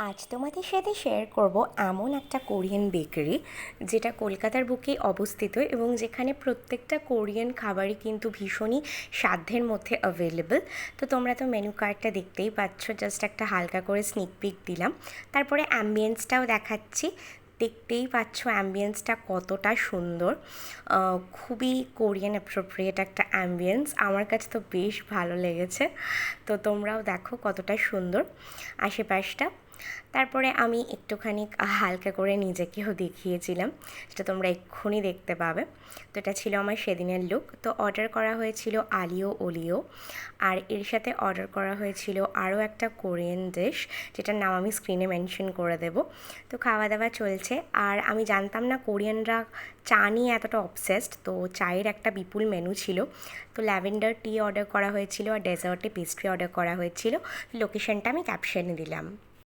আজ তোমাদের সাথে শেয়ার করব এমন একটা কোরিয়ান বেকারি যেটা কলকাতার বুকেই অবস্থিত এবং যেখানে প্রত্যেকটা কোরিয়ান খাবারই কিন্তু ভীষণই সাধ্যের মধ্যে অ্যাভেলেবল। তো তোমরা তো মেনু কার্ডটা দেখতেই পাচ্ছ, জাস্ট একটা হালকা করে স্নিক পিক দিলাম। তারপরে অ্যাম্বিয়েন্সটাও দেখাচ্ছি। দেখতেই পাচ্ছ অ্যাম্বিয়েন্সটা কতটা সুন্দর, খুবই কোরিয়ান অ্যাপ্রোপ্রিয়েট একটা অ্যাম্বিয়েন্স। আমার কাছে তো বেশ ভালো লেগেছে। তো তোমরাও দেখো কতটা সুন্দর আশেপাশটা। তারপরে আমি একটুখানি হালকা করে নিজেকেও দেখিয়েছিলাম, সেটা তোমরা এক্ষুনি দেখতে পাবে। তো এটা ছিল আমার সেদিনের লুক। তো অর্ডার করা হয়েছিল আলিও ওলিও, আর এর সাথে অর্ডার করা হয়েছিল আরও একটা কোরিয়ান ডিশ, যেটার নাম আমি স্ক্রিনে মেনশন করে দেব। তো খাওয়া দাওয়া চলছে, আর আমি জানতাম না কোরিয়ানরা চা নিয়ে এতটা অবসেসড। তো চায়ের একটা বিপুল মেনু ছিল। তো ল্যাভেন্ডার টি অর্ডার করা হয়েছিল, আর ডেজার্টে পেস্ট্রি অর্ডার করা হয়েছিল। লোকেশনটা আমি ক্যাপশনে দিলাম।